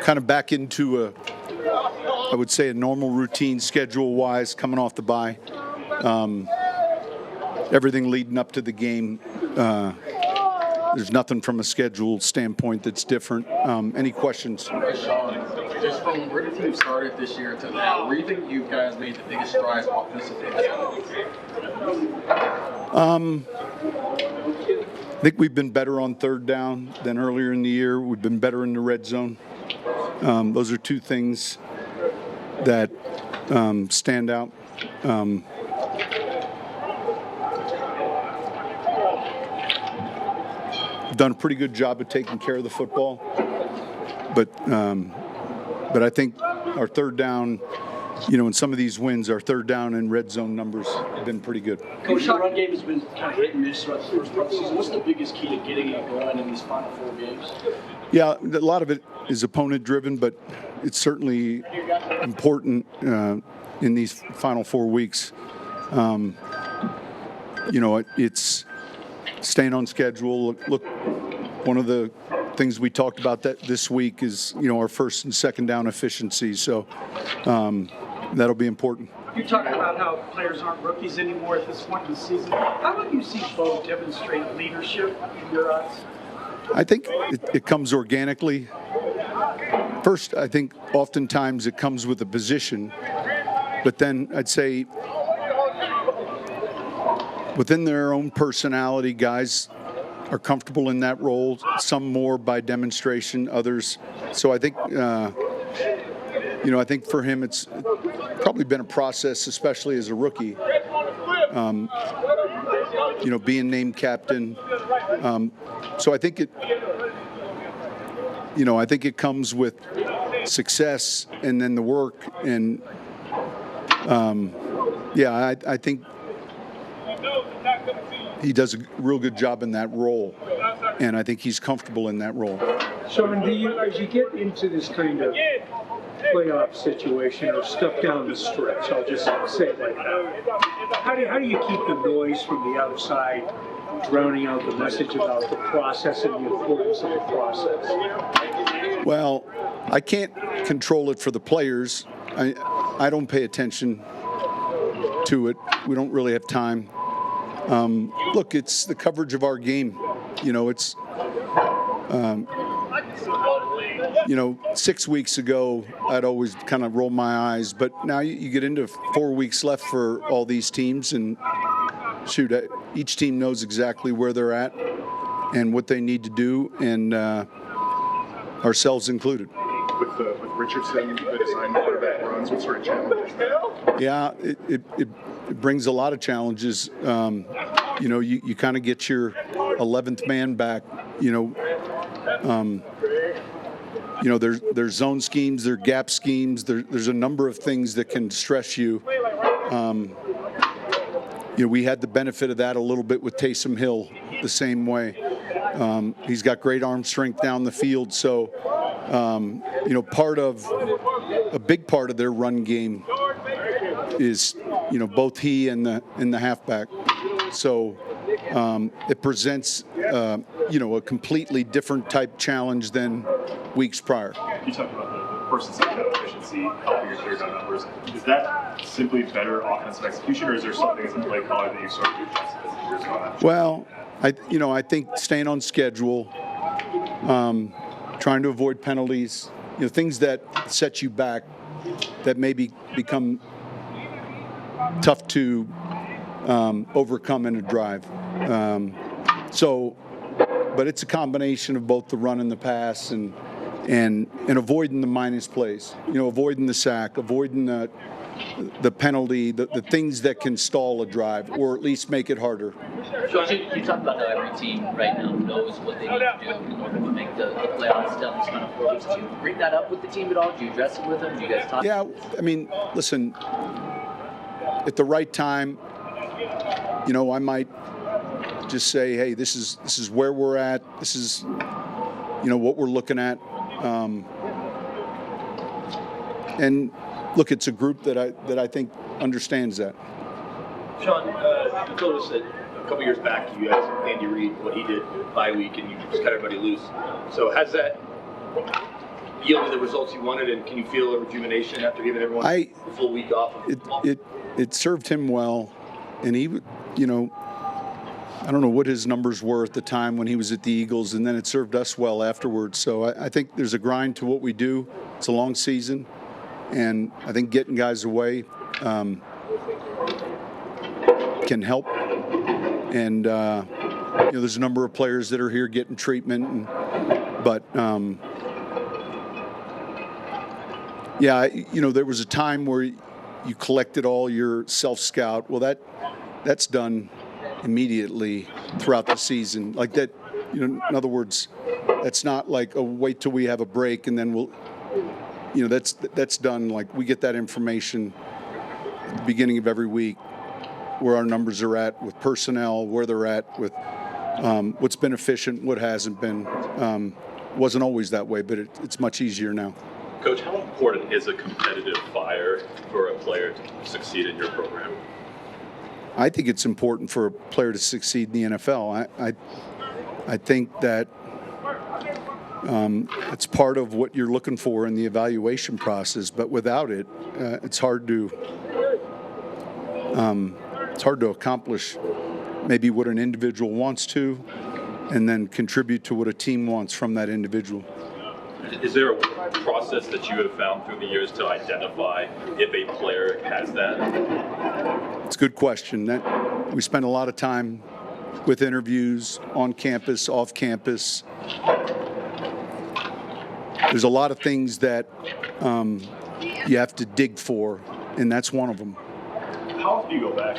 kind of back into I would say a normal routine schedule-wise coming off the bye. Everything leading up to the game, there's nothing from a schedule standpoint that's different. Any questions? Sean, just from where the team started this year to now, where do you think you guys made the biggest strides offensively? I think we've been better on third down than earlier in the year. We've been better in the red zone. Those are two things that stand out. Done a pretty good job of taking care of the football, but I think our third down, in some of these wins, our third down and red zone numbers have been pretty good. Coach, the run game has been kind of hit and miss throughout the first part of the season. What's the biggest key to getting it going in these final 4 games? Yeah, a lot of it is opponent-driven, but it's certainly important in these final 4 weeks. It's staying on schedule. Look, one of the things we talked about this week is, our first and second down efficiency. So that'll be important. You're talking about how players aren't rookies anymore at this point in the season. How do you see Bo demonstrate leadership in your eyes? I think it comes organically. First, I think oftentimes it comes with a position, but then I'd say within their own personality, guys are comfortable in that role, some more by demonstration, others. So I think, I think for him it's probably been a process, especially as a rookie, being named captain. So I think it comes with success and then the work. And, I think he does a real good job in that role, and I think he's comfortable in that role. Sean, as you get into this kind of playoff situation or stuff down the stretch, I'll just say it like that, how do you keep the noise from the other side drowning out the message about the process and the importance of the process? Well, I can't control it for the players. I don't pay attention to it. We don't really have time. Look, it's the coverage of our game. It's 6 weeks ago, I'd always kind of roll my eyes, but now you get into 4 weeks left for all these teams, and each team knows exactly where they're at and what they need to do, and ourselves included. With Richardson, the design quarterback runs, what sort of challenges? Yeah, it brings a lot of challenges. You kind of get your 11th man back. There's zone schemes, there's gap schemes. There's a number of things that can stress you. We had the benefit of that a little bit with Taysom Hill the same way. He's got great arm strength down the field. So, a big part of their run game is, both he and the halfback. So it presents, a completely different type challenge than weeks prior. You talked about the first and second down efficiency, helping your third down numbers. Is that simply better offensive execution, or is there something as a play caller that you sort of do as the years go on? Well, I think staying on schedule, trying to avoid penalties, things that set you back that maybe become tough to overcome in a drive. But it's a combination of both the run and the pass, and avoiding the minus plays. Avoiding the sack, avoiding the penalty, the things that can stall a drive or at least make it harder. Sean, you talked about how every team right now knows what they need to do in order to make the playoffs down these final 4 weeks. Do you bring that up with the team at all? Do you address it with them? Do you guys talk? Yeah, listen, at the right time, I might just say, hey, this is where we're at. This is, what we're looking at. And look, it's a group that I think understands that. Sean, you told us that a couple years back you asked Andy Reid what he did bye week, and you just cut everybody loose. So has that yielded the results you wanted, and can you feel a rejuvenation after giving everyone a full week off? It served him well, and he, you know, I don't know what his numbers were at the time when he was at the Eagles, and then it served us well afterwards. So I think there's a grind to what we do. It's a long season, and I think getting guys away can help. And there's a number of players that are here getting treatment, but there was a time where you collected all your self-scout. Well, that's done immediately throughout the season. Like that, in other words, that's not like, wait till we have a break and then we'll, that's done. Like we get that information at the beginning of every week, where our numbers are at with personnel, where they're at with what's been efficient, what hasn't been. Wasn't always that way, but it's much easier now. Coach, how important is a competitive fire for a player to succeed in your program? I think it's important for a player to succeed in the NFL. I think that it's part of what you're looking for in the evaluation process. But without it, it's hard to accomplish maybe what an individual wants to, and then contribute to what a team wants from that individual. Is there a process that you have found through the years to identify if a player has that? It's a good question. We spend a lot of time with interviews on campus, off campus. There's a lot of things that you have to dig for, and that's one of them. How often do you go back?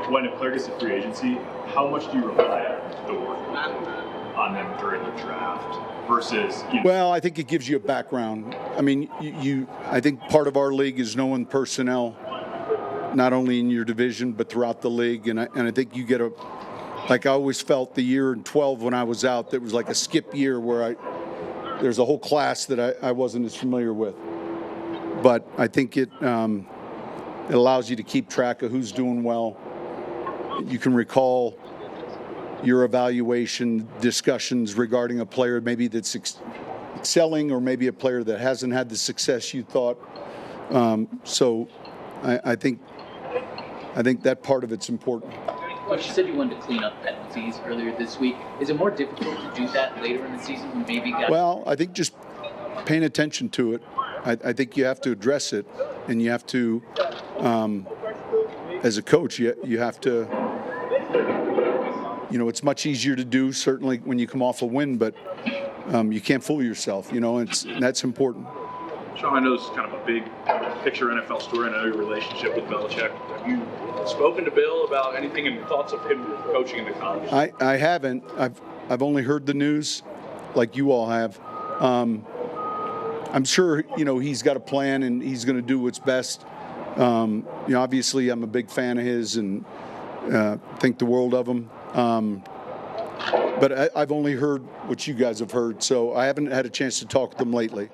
When a player gets to free agency, how much do you rely on the work on them during the draft versus? Well, I think it gives you a background. I mean, I think part of our league is knowing personnel, not only in your division but throughout the league, and I think you get like I always felt the year in 12 when I was out, there was like a skip year where there's a whole class that I wasn't as familiar with. But I think it allows you to keep track of who's doing well. You can recall your evaluation discussions regarding a player maybe that's excelling, or maybe a player that hasn't had the success you thought. So I think that part of it's important. Coach, you said you wanted to clean up penalties earlier this week. Is it more difficult to do that later in the season when maybe guys? Well, I think just paying attention to it. I think you have to address it, and you have to, as a coach, you have to, it's much easier to do certainly when you come off a win, but you can't fool yourself, that's important. Sean, I know this is kind of a big picture NFL story. I know your relationship with Belichick. Have you spoken to Bill about anything and thoughts of him coaching in the college? I haven't. I've only heard the news, like you all have. I'm sure he's got a plan and he's going to do what's best. Obviously, I'm a big fan of his and think the world of him. But I've only heard what you guys have heard, so I haven't had a chance to talk with them lately.